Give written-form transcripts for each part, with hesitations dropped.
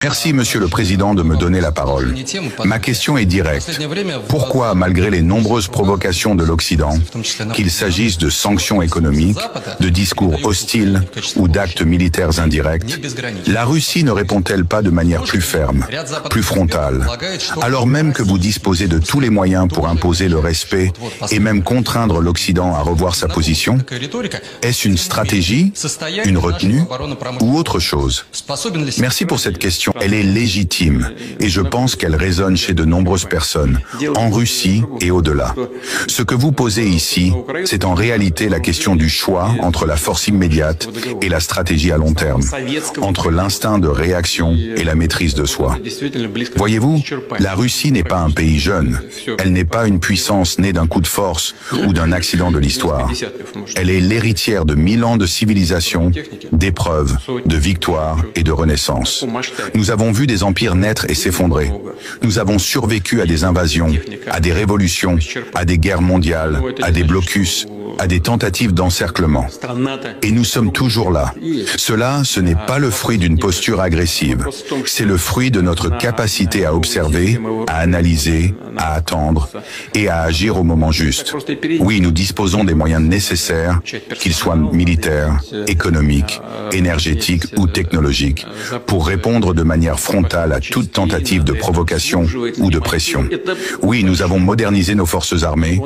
Merci, Monsieur le Président, de me donner la parole. Ma question est directe. Pourquoi, malgré les nombreuses provocations de l'Occident, qu'il s'agisse de sanctions économiques, de discours hostiles ou d'actes militaires indirects, la Russie ne répond-elle pas de manière plus ferme, plus frontale, alors même que vous disposez de tous les moyens pour imposer le respect et même contraindre l'Occident à revoir sa position? Est-ce une stratégie, une retenue ou autre chose? Merci pour cette question. Elle est légitime et je pense qu'elle résonne chez de nombreuses personnes, en Russie et au-delà. Ce que vous posez ici, c'est en réalité la question du choix entre la force immédiate et la stratégie à long terme, entre l'instinct de réaction et la maîtrise de soi. Voyez-vous, la Russie n'est pas un pays jeune. Elle n'est pas une puissance née d'un coup de force ou d'un accident de l'histoire. Elle est l'héritière de 1000 ans de civilisation, d'épreuves, de victoires et de renaissance. Nous avons vu des empires naître et s'effondrer. Nous avons survécu à des invasions, à des révolutions, à des guerres mondiales, à des blocus, à des tentatives d'encerclement. Et nous sommes toujours là. Cela, ce n'est pas le fruit d'une posture agressive. C'est le fruit de notre capacité à observer, à analyser, à attendre et à agir au moment juste. Oui, nous disposons des moyens nécessaires, qu'ils soient militaires, économiques, énergétiques ou technologiques, pour répondre de manière frontale à toute tentative de provocation ou de pression. Oui, nous avons modernisé nos forces armées.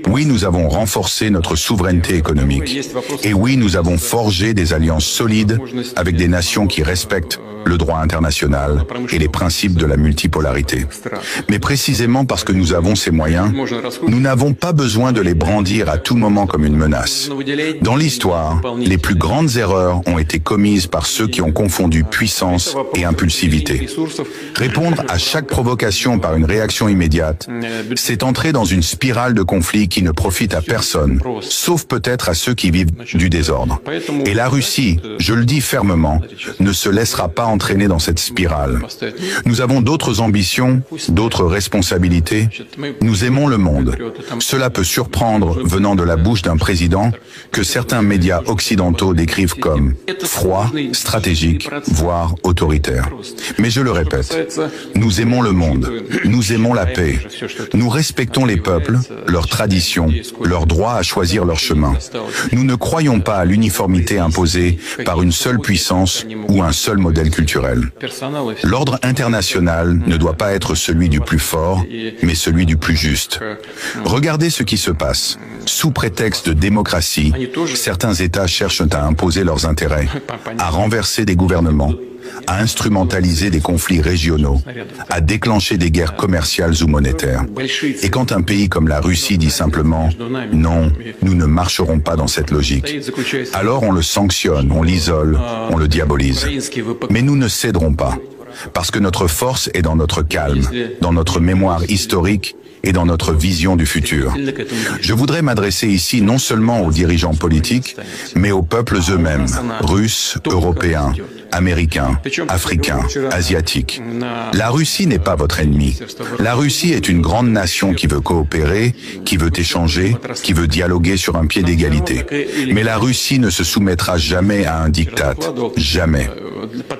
Oui, nous avons renforcé notre souveraineté économique. Et oui, nous avons forgé des alliances solides avec des nations qui respectent le droit international et les principes de la multipolarité. Mais précisément parce que nous avons ces moyens, nous n'avons pas besoin de les brandir à tout moment comme une menace. Dans l'histoire, les plus grandes erreurs ont été commises par ceux qui ont confondu puissance et impulsivité. Répondre à chaque provocation par une réaction immédiate, c'est entrer dans une spirale de conflit qui ne profite à personne, sauf peut-être à ceux qui vivent du désordre. Et la Russie, je le dis fermement, ne se laissera pas entraîner dans cette spirale. Nous avons d'autres ambitions, d'autres responsabilités. Nous aimons le monde. Cela peut surprendre venant de la bouche d'un président que certains médias occidentaux décrivent comme froid, stratégique, voire autoritaire. Mais je le répète, nous aimons le monde, nous aimons la paix, nous respectons les peuples, leurs traditions, leur droit à choisir leur chemin. Nous ne croyons pas à l'uniformité imposée par une seule puissance ou un seul modèle culturel. L'ordre international ne doit pas être celui du plus fort, mais celui du plus juste. Regardez ce qui se passe. Sous prétexte de démocratie, certains États cherchent à imposer leurs intérêts, à renverser des gouvernements, à instrumentaliser des conflits régionaux, à déclencher des guerres commerciales ou monétaires. Et quand un pays comme la Russie dit simplement « non, nous ne marcherons pas dans cette logique », alors on le sanctionne, on l'isole, on le diabolise. Mais nous ne céderons pas, parce que notre force est dans notre calme, dans notre mémoire historique et dans notre vision du futur. Je voudrais m'adresser ici non seulement aux dirigeants politiques, mais aux peuples eux-mêmes, russes, européens, américains, africains, asiatiques. La Russie n'est pas votre ennemi. La Russie est une grande nation qui veut coopérer, qui veut échanger, qui veut dialoguer sur un pied d'égalité. Mais la Russie ne se soumettra jamais à un diktat. Jamais.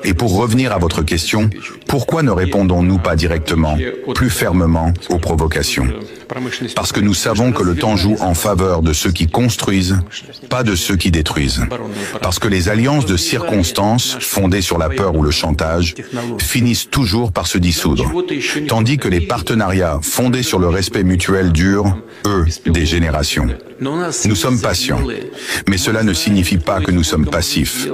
Et pour revenir à votre question, pourquoi ne répondons-nous pas directement, plus fermement aux provocations? Parce que nous savons que le temps joue en faveur de ceux qui construisent, pas de ceux qui détruisent. Parce que les alliances de circonstances, fondées sur la peur ou le chantage, finissent toujours par se dissoudre. Tandis que les partenariats fondés sur le respect mutuel durent, eux, des générations. Nous sommes patients, mais cela ne signifie pas que nous sommes passifs.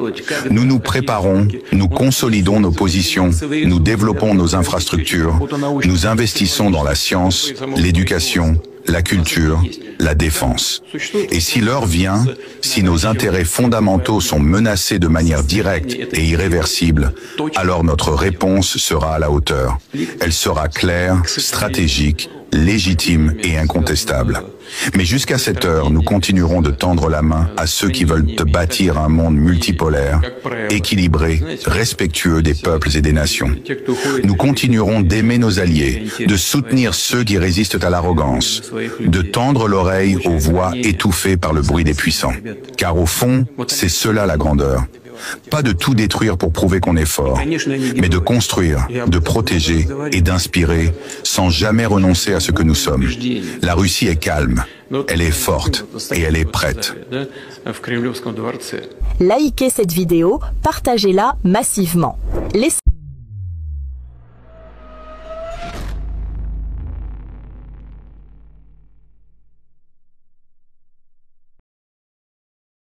Nous nous préparons, nous consolidons nos positions, nous développons nos infrastructures, nous investissons dans la science, l'éducation, la culture, la défense. Et si l'heure vient, si nos intérêts fondamentaux sont menacés de manière directe et irréversible, alors notre réponse sera à la hauteur. Elle sera claire, stratégique, légitime et incontestable. Mais jusqu'à cette heure, nous continuerons de tendre la main à ceux qui veulent bâtir un monde multipolaire, équilibré, respectueux des peuples et des nations. Nous continuerons d'aimer nos alliés, de soutenir ceux qui résistent à l'arrogance, de tendre l'oreille aux voix étouffées par le bruit des puissants. Car au fond, c'est cela la grandeur. pas de tout détruire pour prouver qu'on est fort, mais de construire, de protéger et d'inspirer sans jamais renoncer à ce que nous sommes. La Russie est calme, elle est forte et elle est prête. Likez cette vidéo, partagez-la massivement.